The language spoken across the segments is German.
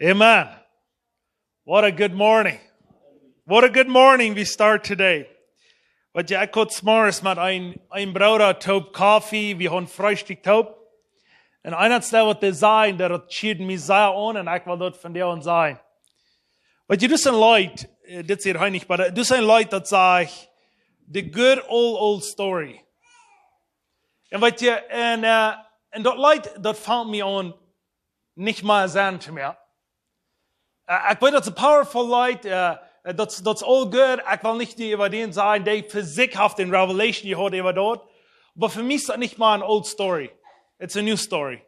Amen. What a good morning. What a good morning we start today. Wat je ek het s'morgens met een brauder taub koffie, we gaan frühstück taub. En einer stel wat te zijn, dat het schiet mij zeer aan en ek wil dat van jou aan zijn. Wat je dus een leid, dit is hier heinig, maar dus een leid dat zegt, the good old story. En wat je, en dat leid, dat valt mij aan, niet maar zijn te meer. Ik weet dat is een powerful light, that's all good. Ik wil niet die über den sagen, die für sich haft in Revelation gehört über dort. Aber für mich ist das nicht mal eine old story. It's a new story.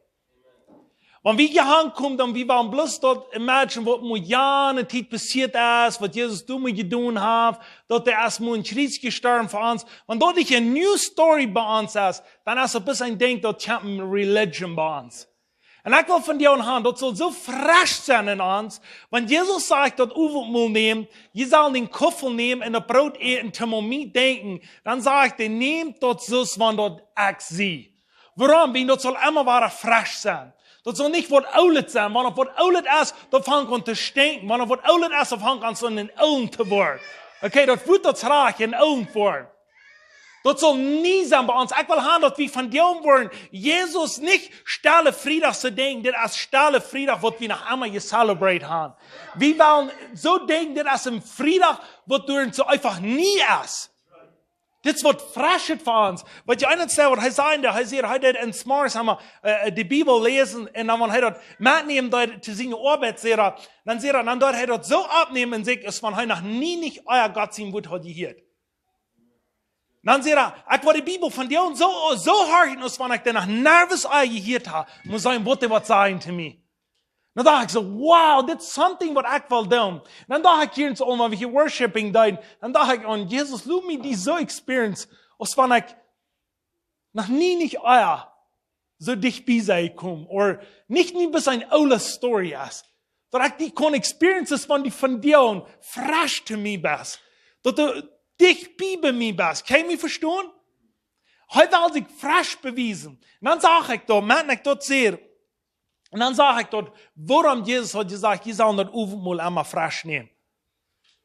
Wenn wir hier kommen, dann wir waren bloß dort imagine, was mit Jahren Zeit passiert ist, was Jesus du mir getan hat, dort der erstmal ein Kreuz gestorben für uns. Wenn dort nicht eine new story bei uns ist, dann ist es ein bisschen Ding, dort haben wir Religion bei uns. En ik wil van jou aan, dat zal zo fresh zijn in ons. Want Jezus sagt, dat u wat moet nemen, je zal den koffel nemen en dat brood eten, terwijl mij denken. Dan zegt hij, neem dat zus, want dat ik zie. Waarom? Want dat zal immer weer fresh zijn. Dat zal niet wat oud zijn, want als wat oud is, dan vangt het te stinken. Want als wat oud is, dan vangt het zo in oud te worden. Oké, dat wordt dat raak in oud worden. Dat zal nie zijn bij ons. Ik wil gaan dat we van jou worden. Jezus niet stille vrijdag te denken. Dit is stille vrijdag wat we nog einmal gecelebrate hebben. We willen zo denken, dit is een vrijdag wat door zo einfach nie is. Dit is wat fresh is voor ons. Wat je eindelijk zei, wat hij zei, hij zei, hij deed in s'morgens de Bibel lezen en dan hij dat metnemen te zijn arbeid, dan zei dan doet hij dat zo opnemen en zegt, es van hij nog nie niet euer Gott zien wordt, had je hier. Dan zei hij, ik wil de Bibel van jou zo hard als van ik dan nog nervous gehoord heb, moet zijn wat zeggen te mij. Dan dacht ik zo, wow, dit is something wat ik wil doen. Dan dacht ik hier zo, wanneer we hier worshiping deden, dan dacht ik, oh Jezus, laat me die zo experience, als van ik nog niet zo dichtbij zijn kom, of niet bis een oude story is. Dat ik die kon experiences van jou fresh to me best. Dat dicht bij mij best. Kan je me verstaan? Heute wil ik fresh bewijzen. En dan zeg ik dat, meen ik dat zeer. En dan zeg ik dat, waarom Jezus had gezegd, je zal dat overmal immer fresh nemen.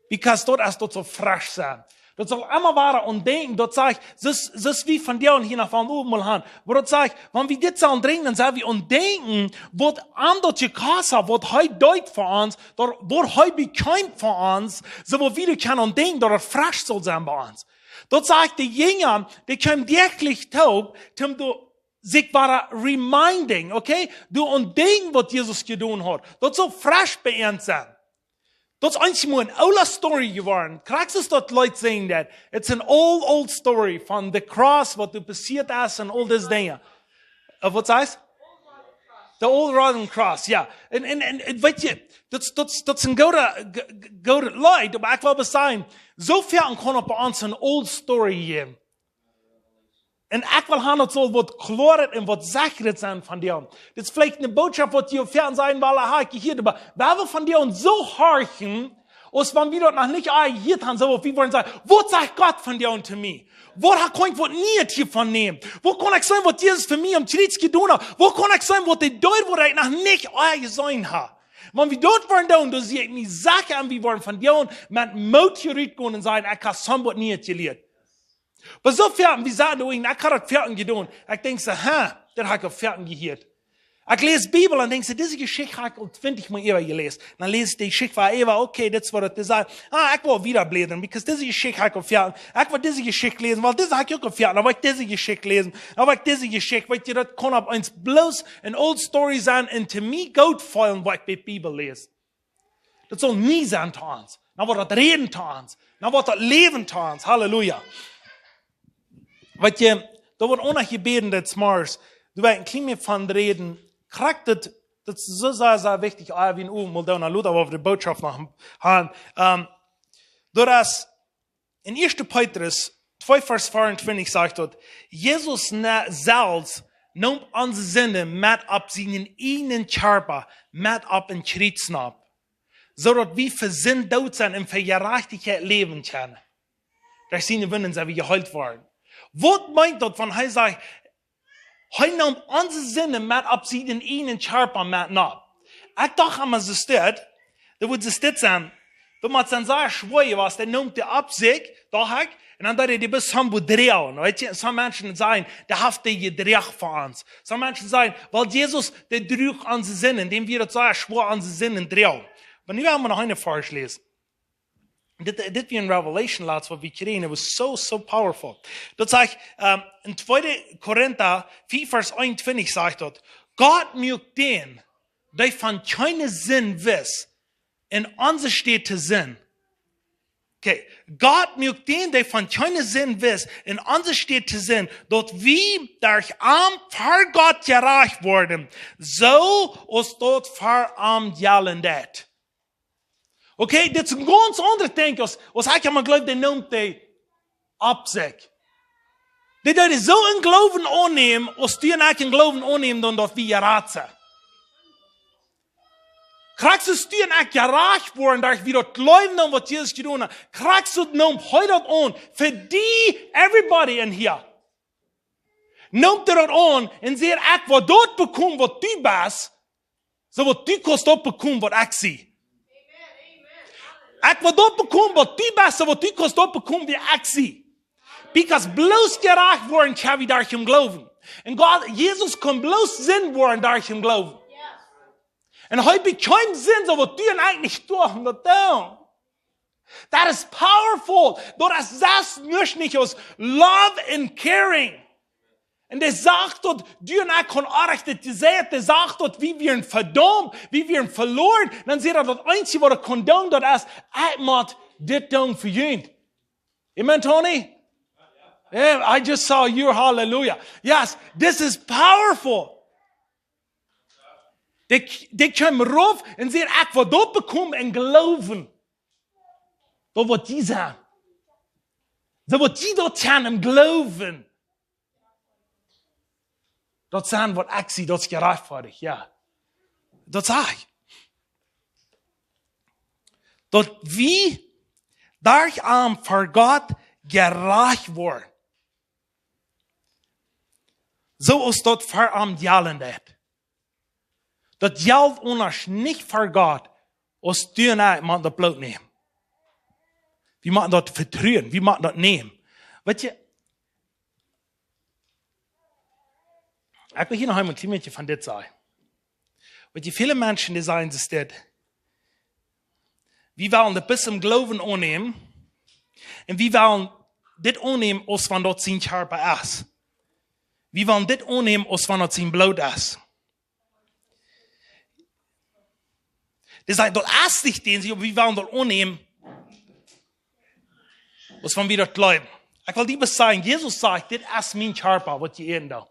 Because dat is dat zo fresh zijn. Dat zal immer waren ontdenken, dat zeg ik, zoals wie van jou hier naar van overmal gaan. Maar dat zeg ik, wanneer we dit zullen drinken, dan zullen we ontdenken, wat aan dat je kassa, wat hij doet voor ons, wat hij bekijmt voor ons, zodat we kunnen ontdenken, dat het fresh zal zijn bij ons. Dat zeg ik, de jingen, die komen wirklich taub, om zich waren reminding, okay? Du ontdenken, wat Jezus gedaan hat. Dat zal fresh bij ons zijn. Dat is eigenlijk maar een oude story geworden. Krijg je dat Leute zeggen dat? It's an old story van de cross, wat er passiert is en al deze dingen. Wat zei je? The old rotten cross, ja. En weet je, dat is een goede leid, maar ik wil zeggen, zoveel kan op ons een old story geven. En ik wil gaan dat zo wat klaar en wat zeker zijn van jou. Dit is vielleicht een boodschap wat je op Fernsehen wel hier, maar we hebben van jou zo harken, als wanneer we dat nog niet hier gaan, zo wie worden zeggen, wat zegt God van jou te mij? Wat kan ik wat niet hiervan nemen? Wat kan ik zijn wat Jezus voor mij om iets gedaan heeft? Wat kan ik zijn wat hij doet, wat ik nog niet gezien heb? Wanneer we dat worden doen, dan zie ik me zeker en we worden van jou met moed geruid gaan en zeggen, ik heb zo'n wat niet geleerd. Maar zo ver, wie sagen, ik had het fertig gedaan. Ik denk zo, dat heb ik al fertig gehoord. Ik lees de Bibel en denk zo, deze geschichte heb ik al 20 mal eerder gelezen. Dan lees ik die geschichte van Eva, oké, dit is wat het is. Ik wil weer bladeren, want deze geschichte heb ik al fertig. Ik wil deze geschichte lezen, want deze heb ik ook al fertig. Dan wil ik deze geschichte lezen, dan wil ik deze geschichte. Weet je, dat kan op eens bloos een old story zijn en te mij goed vallen wat ik bij de Bibel lees. Dat zal niet zijn te ons. Dan wordt dat reden te ons. Dan wordt dat leven te ons. Halleluja. Weet je, daar wordt ook nog gebeden dat s'morgens, du weet een klein beetje van reden, krijgt dat is zo sehr wichtig, wie een uur moet doen, maar we de boodschap nog gaan. Dat is, in 1. Petrus 2 vers 24 zegt dat, Jezus zelfs noemt onze zinnen met op zijn eigen körper, met op een kruisnap, zodat we verzin dood zijn en voor gerechtigheid leven kunnen. Daar zijn de winnen, zijn we geheilt worden. Wat meint dat van hij zegt, hij neemt onze zinnen met op zijn eigen körper met op. ik dacht aan mijn städ, dat wordt de städ zijn. Dat moet zijn zo schwer was, dat noemt hij op zich, dacht ik, en dan dat hij die bis han bedreven. Weet je, sommige mensen zeggen, der haft die gedrecht voor ons. Sommige mensen zeggen, weil Jesus, der droeg aan zijn zinnen, indem wir das so schwer aan zijn zinnen drehen. Maar nu gaan we nog een vers lezen. Dit wie in Revelation laatst, wat we kregen, it was so powerful. Dat zegt, in 2 Korinther 4 vers 21 sagt dat, Gott mögt den, der von keine Sinn wiss, in onze steht te zin. Okay, Gott mögt den, der von keine Sinn wiss, in onze steht te zin, dat wie durch am vor Gott gerecht worden, so os dort verarmt jallen dat. Okay, dit is een ganz ander ding als ik heb maar geloof, die noemt die op zich. Die dat is zo in geloven aannemen, als die en ik in geloven aannemen, dan dat we geraakt zijn. Krijgst du die en ik geraakt worden, dat we dat geloven dan wat Jezus gedaan heeft. Krijgst du noemt hij dat aan, voor die, everybody in hier. Noemt er dat aan, en zegt ik wat dat bekomt, wat die best, zo wat die kost op bekomt, wat ik zie. Ik wil dat bekomen wat die beste, wat die kost op bekomen wie ik zie. Because bloos geraakt worden, kan we daar hem geloven. En God, Jezus kan bloos zin worden, daar hem geloven. En hij bekijmt zin, zo wat die en ik niet doen, dat doen. Dat is powerful. Dat is zelfs niet als love and caring. En der sagt dort, du und ich kann achten, der sagt dort, wie wir ihn verdammt, wie wir ihn verloren. Dann sagt er, das Einzige, was er kann tun, das ist, ich muss das tun für ihn. Amen, Tony? Yeah, I just saw you, hallelujah. Yes, this is powerful. Die kommen rauf und sagen, ich will das bekommen und glauben. Das wird die sein. Das wird die dort sein und glauben. Dat zijn wat ik zie, dat is gerechtvaardigd, ja. Dat zeg ik. Dat wie daaraan voor God gerecht worden. Zoals dat voor am jalen dat. Dat geldt ons niet voor God, als du en ik moeten dat bloot nemen. We moeten dat vertrouwen, we moeten dat nemen. Weet je, ik wil hier nog een klein beetje van dit zeggen. Want je viele mensen die zeggen ze dit. We willen een bisschen geloven aannemen. En we willen dit aannemen als van dat zijn scherpe is. We willen dit aannemen als van dat zijn bloot is. Die zeggen dat is niet den sie, we willen dat aannemen als van wie dat geloven. Ik wil die zeggen, Jezus zegt, dit is mijn scherpe wat je eten doet.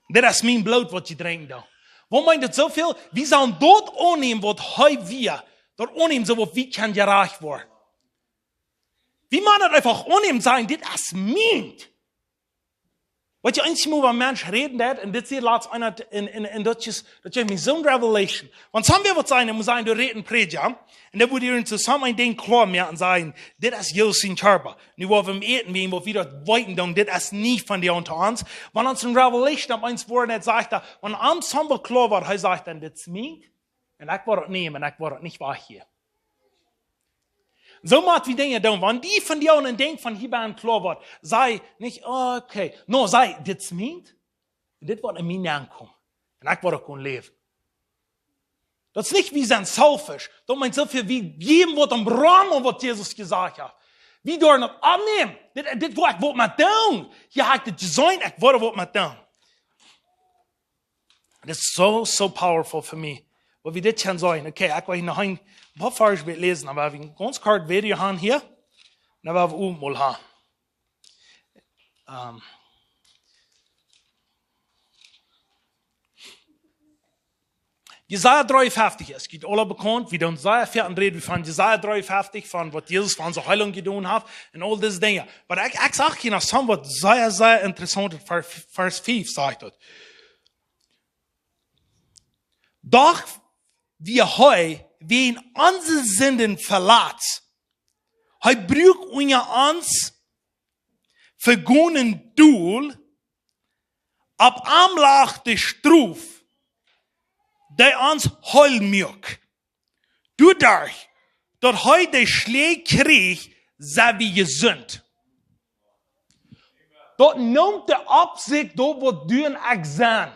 Dit is mijn bloed wat je drinkt dan. Wat meint het zoveel? We zullen dat aannemen wat hij wil. Dat aannemen zodat we kan geraakt worden. We moeten het einfach aannemen sagen, dit is mijn. Wat je eens moet van mensen reden dat, en dit zie je laatst einer in dat je me zo'n revelation. Want soms weer wat zijn, dan moet zijn, du reden predigen. En dan moet je zusammen een ding klar maken en zeggen, dit is Jezus zijn körper. Nu waar we hem eten werden, waar we dat weten doen, dit is niet van die unter ons. Want ons in revelation, op ons woord net zegt, want am soms klar wordt, hij zegt dan, dit is mijn. En ik wil het nemen, en ik wil het niet weggeven. Zo moet we dingen doen. Want die van jou en denkt van hier bij een klaar wordt, zei niet, oké. No, zei, dit is mijn. Dit wordt in mijn aankomen. En ik word ook kunnen leven. Dat is niet, wie zijn selfish. Dat meint zoveel, wie geven wordt een bron wat Jezus gezegd heeft. Wie door het aannemen. Dit wordt ik wat met doen. Je hebt het design, ik word wat met doen. Het is so powerful for me. Wat we dit gaan zijn. Oké, ik wil hier nog een paar vers lezen. Dan hebben we een ganz kort video gaan hier. Dan hebben we ook mal gaan. Jesaja 53 ist, geht alle bekannt, wie der Jesaja 4 reden von Jesaja 53, von was Jesus von seiner Heilung getan hat, und all diese Dinge. Aber ich sage Ihnen, das haben wir sehr interessant, Vers 5 sagt das. Doch wie heu, wen unsere Sünden verlässt, heu braucht uns vergonnen Doel, ab Amlach de Struf, die uns heulmuak. Du darf, dat heute die Schläge krieg, sei wie gesund. Dat nimmt der Absicht, da wo du ein Examen.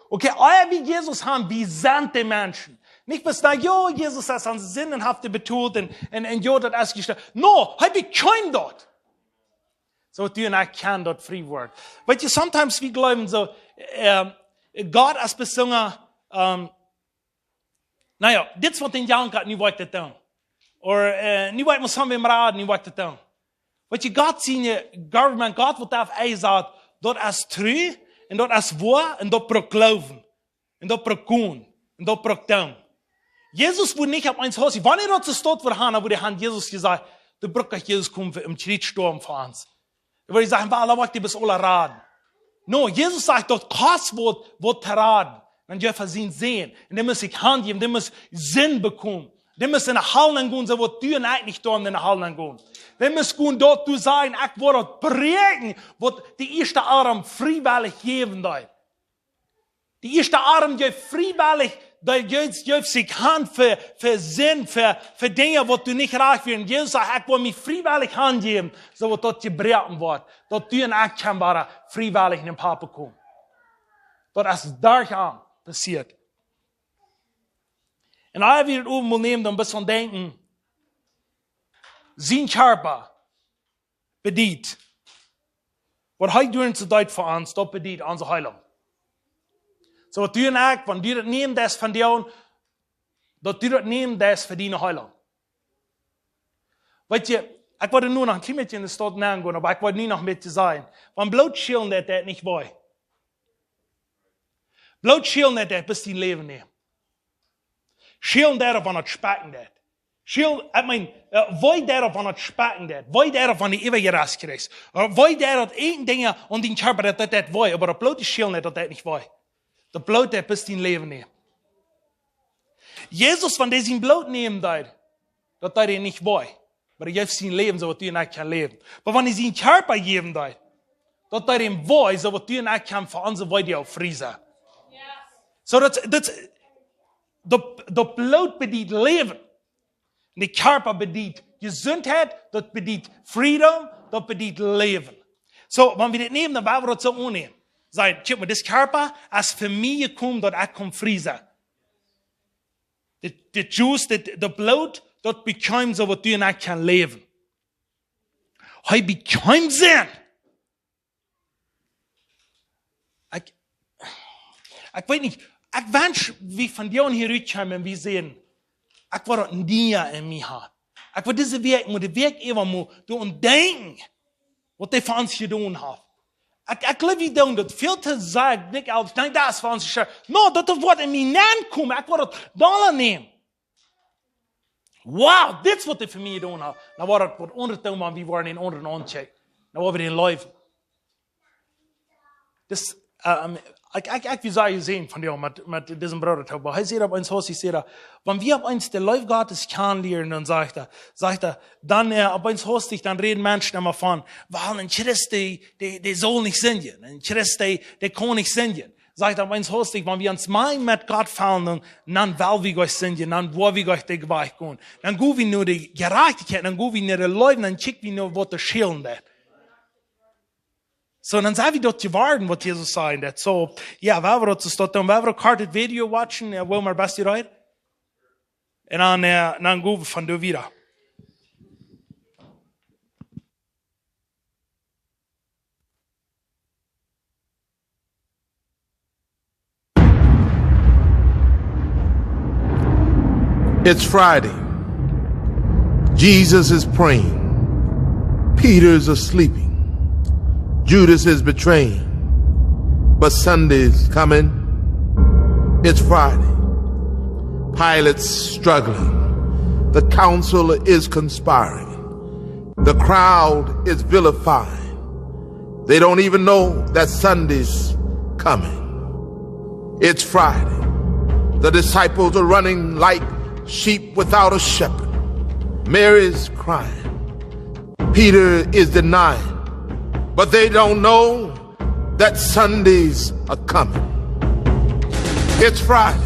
Okay, euer wie Jesus haben, wie sind die Menschen. Nicht bis da, jo, Jesus hat an Sinnenhafte betont und jo, das ist gestellt. No, hab ich kein dort. So, du und ich kann dort free word. But you sometimes we glauben so, Gott als Besunger, naja, dit wat in Jan gaat, nu wordt het doen. Or, nu wordt ons samen raad, nu wordt het doen. Wat je God zien, je government, God wat daar hij zegt, dat is true, en dat is waar, en dat pro geloven. En dat pro koen, en dat pro doen. Jesus wurde nicht auf eins Haus. Wann er zu stot war, Hannah, wurde Han Jesus gesagt, der Brücke Jesus kommt im Schritsturm für uns. Da würde ich sagen, Allah macht die bis alle raden. No, Jesus sagt dort, Kass wird raden. Dann dürfen sie ihn sehen. Und der muss sich Hand geben, der muss Sinn bekommen. Der muss in der Hallen gehen, so wird du und nicht da in der Hallen gehen. Der muss gehen dort, du sein, ich will dort prägen, wird die erste Arm freiwillig geben da. Die erste Arm gibt freiwillig, da gibt sich Hand für Sinn, für Dinge, die du nicht reich wirst. Jesus sagt, ich will mich freiwillig Hand geben, so wird dort gebrochen wird. Dort du und ich kann freiwillig in den Papa kommen. Das ist daran passiert. Und alle wieder oben will nehmen, dann ein bisschen denken, sein Körper bedient. Was heute tun zu Deutsch für uns, das bedient unsere Heilung. So, was du und ich, wenn du das nehmen, das von dir, dass du das nehmen, das für deine Heilung. Weißt du, ich wollte nur noch ein klein bisschen in der Stadt nachgehen, aber ich wollte nie noch mit dir sein. Wenn bloß schillen, das nicht will. Bloß schillen, das bis dein Leben nehmen. Schillen, das, wenn das specken, das. Schillen, ich meine, wollt das, wenn das specken, das. Wollt das, wenn die ewige Rast kriegst. Wollt das, irgendein Dinge und dein Körper, das will. Aber das bloß schillen, das nicht will. Der Blut, der bis dein Leben nehmen. Jesus, wenn der sein Blut nehmen, das er nicht will. Aber er gibt sein Leben, so was du und ich kann leben. Aber wenn er seinen Körper geben, das er ihm will, so was du und ich kann für unsere Weide auch frei sein. So, das Blut bedient Leben. Und der Körper bedient Gesundheit, das bedient Frieden, das bedient Leben. So, wenn wir das nehmen, dann werden wir das so annehmen. Sagen, schau mal, das Körper, als für mich gekommen, dort ich komme frei sein. Das Juice, das Blut, dort bekommt so, was du und ich kann leben. Heute bekommt Sinn. Ich weiß nicht, ich wünsche, wie von dir und hier rüberkommen, und wir sehen, ich will das nie in mir haben. Ich will diese Weg, der Weg immer mal, du und denken, was die für uns getan haben. Ich glaube, wie doen dat veel te zeggen, niet altijd, nee, dat is van zich. No, dat wordt in mijn naam komen. Ik wil het dollar nemen. Wow, dit is wat hij voor mij gedaan heeft. Dan wordt het wat ondertoon, maar we worden in onder een onse. Dan worden we in leven. Dus, ik wil zeggen zien van jou met deze broeder. Maar hij zegt op ons huis, hij zegt, wanneer we op ons de lief Gottes kennenlernen, dan sagt er, dann op ons huis, dan reden Menschen immer von, weil ein Christ, die soll nicht singen. Ein Christ, die kann nicht singen. Sagt er op ons huis, wenn wir uns mal mit Gott fallen, dann will wir Gott singen, dann wollen wir Gott die Gewalt gehen. Dann gehen wir nur die Gerechtigkeit, dann gehen wir nur die Leute, dann schicken wir nur, was der Schillen ist. So, dann sind wir dort geworden, was Jesus sagt. So, ja, wir haben uns dort, wir haben ein Video watchen, wo wir best rein. Und dann gehen wir von da wieder. It's Friday. Jesus is praying. Peter's sleeping. Judas is betraying. But Sunday's coming. It's Friday. Pilate's struggling. The council is conspiring. The crowd is vilifying. They don't even know that Sunday's coming. It's Friday. The disciples are running like sheep without a shepherd. Mary's crying. Peter is denying. But they don't know that Sundays are coming. It's Friday.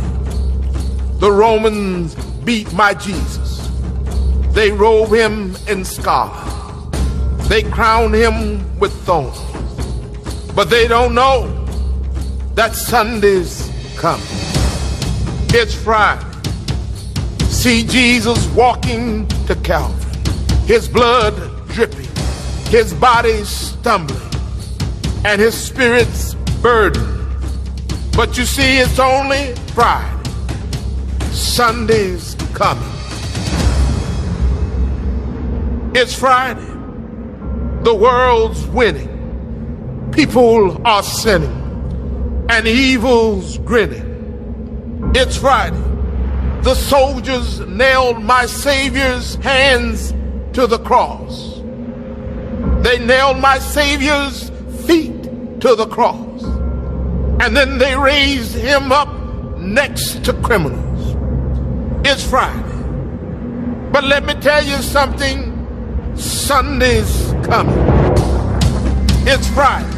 The Romans beat my Jesus. They robe him in scarlet. They crown him with thorns. But they don't know that Sunday's coming. It's Friday. See Jesus walking to Calvary. His blood dripping. His body stumbling. And his spirit's burdened. But you see, it's only Friday. Sunday's coming. It's Friday. The world's winning. People are sinning. And evil's grinning. It's Friday. The soldiers nailed my Savior's hands to the cross. They nailed my Savior's feet to the cross. And then they raised him up next to criminals. It's Friday. But let me tell you something. Sunday's coming. It's Friday.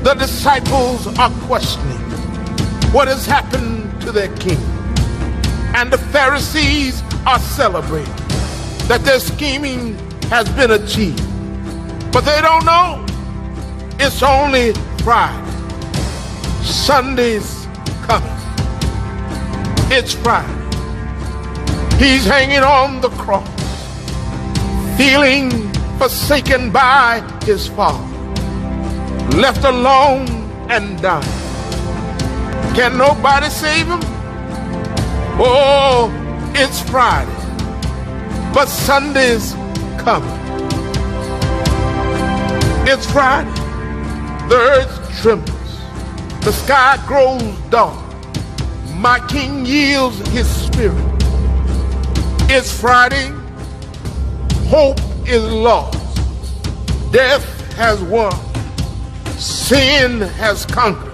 The disciples are questioning what has happened to their king. And the Pharisees are celebrating that their scheming has been achieved. But they don't know it's only Friday. Sunday's coming. It's Friday. He's hanging on the cross, feeling forsaken by his Father, left alone and dying. Can nobody save him? Oh, it's Friday, but Sunday's coming. It's Friday. The earth trembles. The sky grows dark. My King yields his spirit. It's Friday. Hope is lost. Death has won. Sin has conquered.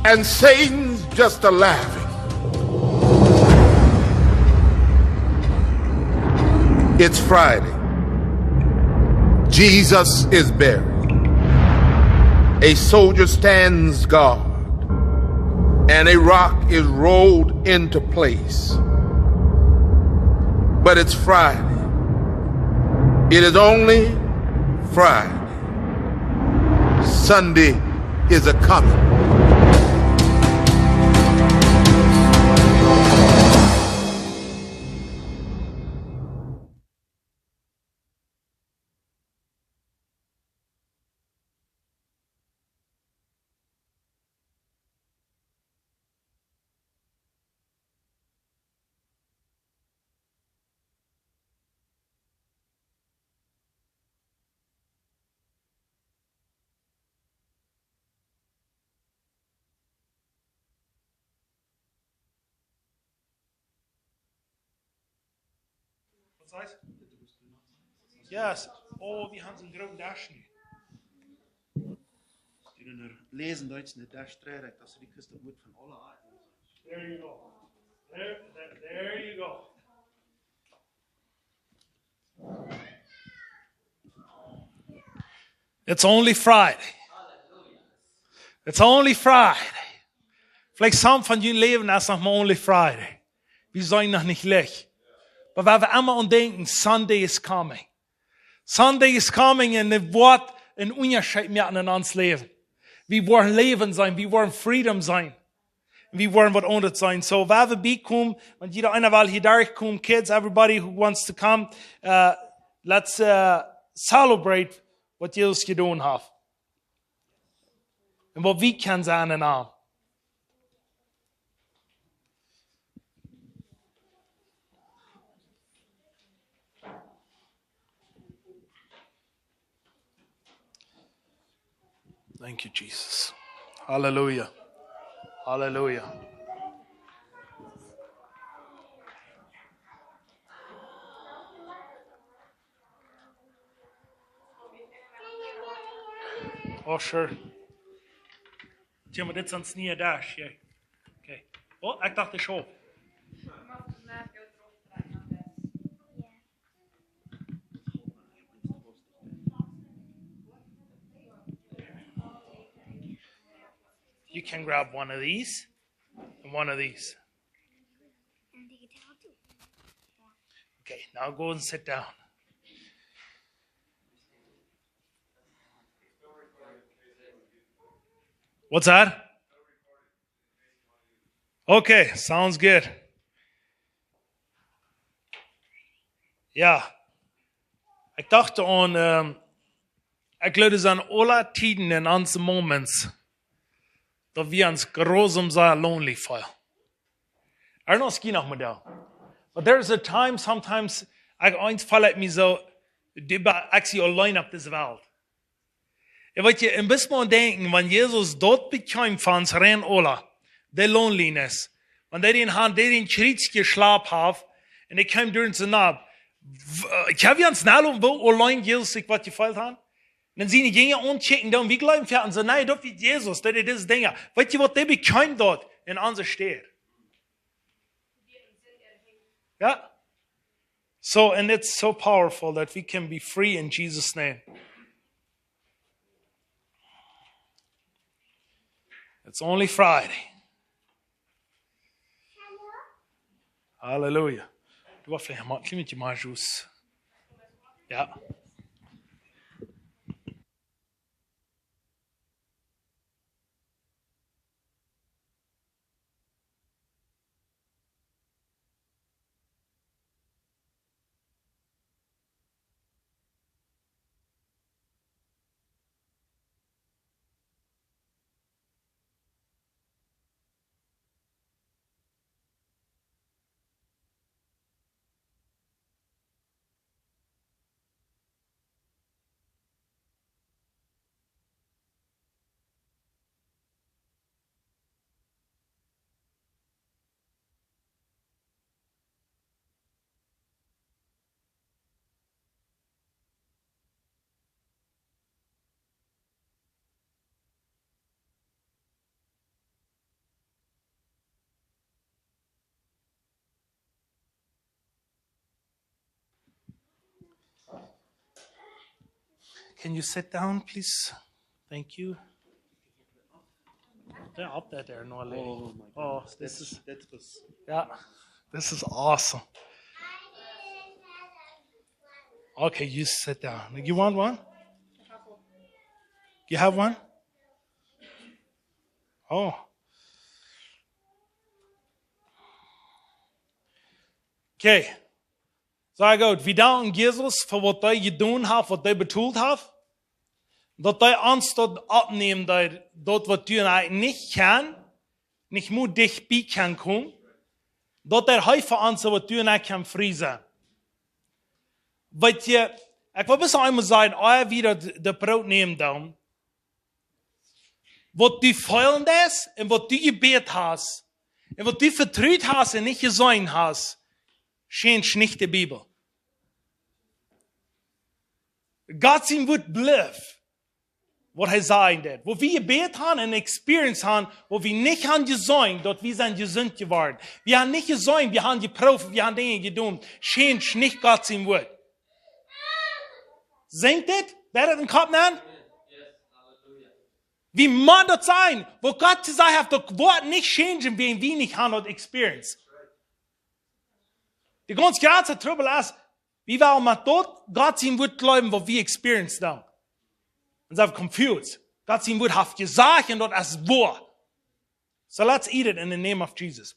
And Satan's just a laughing. It's Friday. Jesus is buried. A soldier stands guard. And a rock is rolled into place. But it's Friday. It is only Friday. Sunday is a coming. Yes. Oh, wir haben so einen großen Daschen. Die lezen Duits in de dash treden, dat ze die kust moet van alle aarden. There you go. There you go. It's only Friday. It's only Friday. Vielleicht some von jullie leven als nog maar only Friday. Wir zijn nog nicht lich. Aber wenn wir immer denken, Sunday is coming. Sunday is coming and het wordt een onderscheid maken in ons leven. We wollen leven zijn, we wollen freedom zijn. We wollen wat anders zijn. So, waar we bijkomen, want jeder einer wil hier durchkomen, kids, everybody who wants to come, let's celebrate what Jesus gedaan heeft. En wat we kunnen zijn in hem. Thank you, Jesus. Hallelujah. Hallelujah. Oh, sure. Tja, maar dit is een sneeuw dash. Yeah. Okay. Oh, ik dacht de show. You can grab one of these and one of these. can tell too. Okay, now go and sit down. What's that? Okay, sounds good. Ja, ik dacht aan, ik geloof het aan alle tijden en onze moments, dat we ons grozen zijn lonely voelen. Er nog ski nog maar daar. But there's a time, sometimes, ik eens val ik me zo, ik zie alleen op deze wereld. En wat je een beetje moet denken, wanneer Jezus dood bekam van zijn ola, de loneliness, wanneer hij den schriets geslapen heeft, en ik kwam door zijn naam, ik heb je ons naam wo alleen Jezus zich wat gefeilt had. Dan zie je dingen onchecken, dan wie geloven wir en ze nee, dat is Jezus, dat is deze dingen. Weet je wat hij bekam dort in onze stad? Yeah. So, and it's so powerful that we can be free in Jesus' name. It's only Friday. Hallelujah. Du var flere mat, kan vi ikke mer juice? Ja. Can you sit down, please? Thank you. They're up there, no lady. Oh my Oh, goodness. this is, That was yeah, this is awesome. Okay, you sit down. You want one? You have one? Oh. Okay. Zeg uit, we danken Jezus voor wat hij gedaan heeft, wat hij bedoeld heeft. Dat hij ons tot opneemt, dat wat du en niet kan, niet moet dichtbij kan komen. Dat hij voor ons wat du en kan vrij zijn. Weet je, ik wil best einmal zeggen, als wieder de brood neemt dan. Wat du feilen is, en wat du gebet hast, en wat du vertrouwd hast en niet gezien hast, schenkt nicht die Bibel. Gott zijn woord blijft. Wat hij zei dat. Wat we gebet hebben en experience hebben, wat we niet hebben gezien, dat we zijn gezond geworden. We hebben niet gezien, we hebben geproefd, we hebben dingen gedaan. Schenkt nicht Gott zijn woord. Zingt dit? Wer het een kop nemen? Wie moet dat zijn? Wat Gott te zeggen heeft, dat woord niet schenken, wie we niet hebben dat experience. Die ganz große Trouble ist, wie wir mal dort Gott sein Wort glauben, was wir experience dann. Und sind confused. Gott sein Wort hat gesagt und dort ist wahr. So let's eat it in the name of Jesus.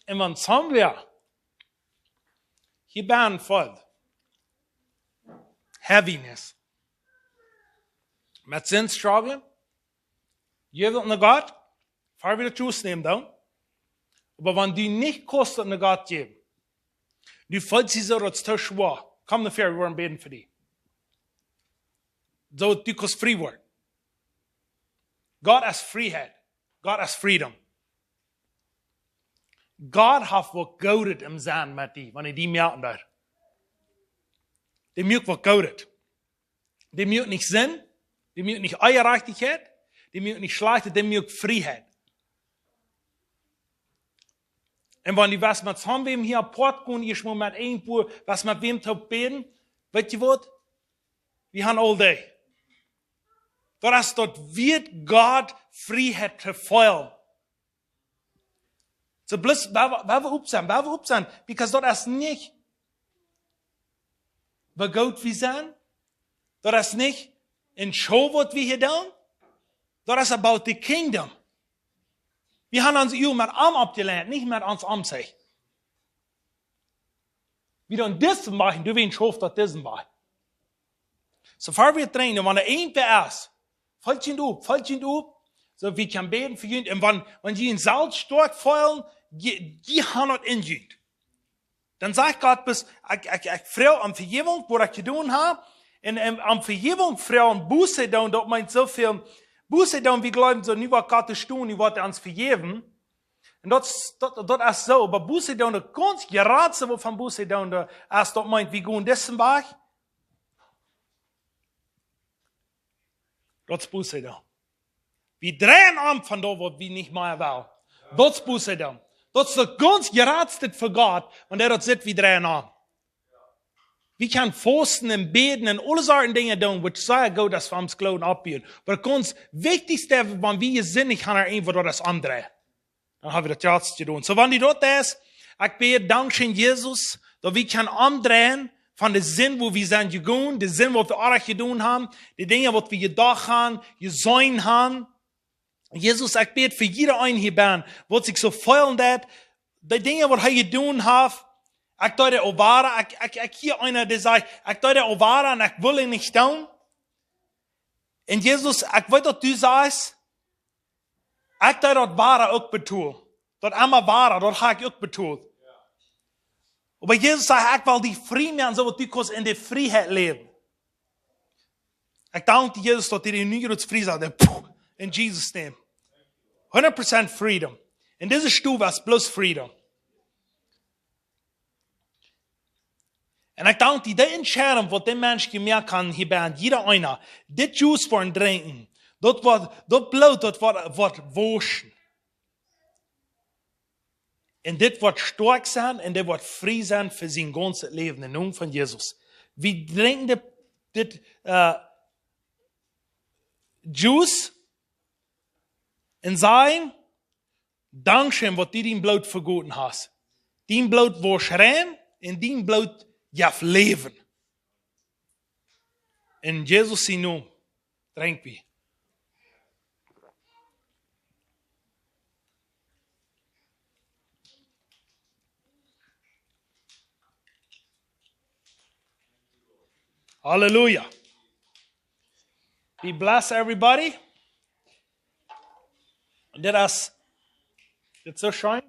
En want somewhere, hier ben voll. Heaviness. Met sin struggling. Je wilt naar God. Vaar wieder Juice nehmen dan. Aber wenn du nicht kostet naar God geben, du fühlst dich so, dass es schwer. Komm nach Ferien, wir wollen beten für dich. So, du kannst frei werden. God has Freiheit. God has freedom. God hat wat godet im zijn met die, wanneer die melden daar. die muak wat Gott. Die muak nicht Sinn, die muak nicht Eierreichtigkeit, die muak nicht Schleichtigkeit, die muak Freiheit. Und wenn die was mit zusammen hier am Port gehen, ich muss mit irgendwo, was mit wem zu beten, weißt du was? Wir haben all day. Dort wird Gott Freiheit verfeuern. So bloß, waar we op zijn, because dat is niet waar Gott wir zijn. Dat is niet een show wat we hier doen. Dat is about the kingdom. Wir haben uns met arm abgelernt, nicht mit uns arm sich. Wir doen dit machen, du willst hof dat dit machen. So far wir trainen, wenn een ist, fällt ihn auf, so wir können beten für ihn, und wenn die in Salz stark fallen, die haben das in ihn. Dann sagt Gott, ich frage um Vergebung, was ich getan habe, und um Vergebung frage um Buße tun, das meint so viel, Buße tun, wir glauben so, nicht was Gott ist tun, nicht was er uns vergeben. Und das ist so, aber Buße tun, das ganz gerade, was von Buße tun, das meint, wir gehen diesen Weg. Das ist Buße tun. Wir drehen an von da, wo wir nicht mehr wollen. Das ist Buße tun. Das ist das ganz geradste für Gott, und er hat sagt, wir drehen an. Wir können fasten und beten und alle solche Dinge tun, wo ich sage, Gott, dass wir uns Glauben abbieten. Aber das ganz Wichtigste, wenn wir sinnig haben, ist einfach das andere. Dann haben wir das jetzt getan. So, wenn die dort ist, ich bete, Dankeschön, Jesus, dass wir können andrehen von dem Sinn, wo wir sind gegangen, dem Sinn, was wir auch getan haben, die Dinge, was wir gedacht haben, gesehen haben. Jesus, ich bete für jeder einen hier bin, was sich so feiern hat, die Dinge, was er getan hat, ich dachte, Ovara, ich hier einer, der sagt, ich dachte, Ovara, und ich will ihn nicht tun. Und Jesus, ich weiß, dass du sagst, ich dachte, das Wara auch betont. Das einmal Wara, das habe ich auch betont. Aber Jesus sagt, ich will die Frieden, so wie du in der Freiheit leben. Ich danke dir, Jesus, dass dir die Nüger frei sagt, in Jesus' name. 100% freedom. Und diese Stufe ist bloß Freedom. Und ich danke dir, die Entscheidung, die der Mensch gemerkt hat, hier bei jeder einer, das Juice von trinken, das Blut, das wird waschen. Und das wird stark sein, und das wird frei sein für sein ganzes Leben, im Namen von Jesus. Wir trinken das Juice und sagen, Dankeschön, was du dein Blut vergoten hast. Dein Blut wasch rein, und dein Blut gab Leben. In Jesus' Namen trinken wir. Hallelujah. Be blessed, everybody. That's so shine.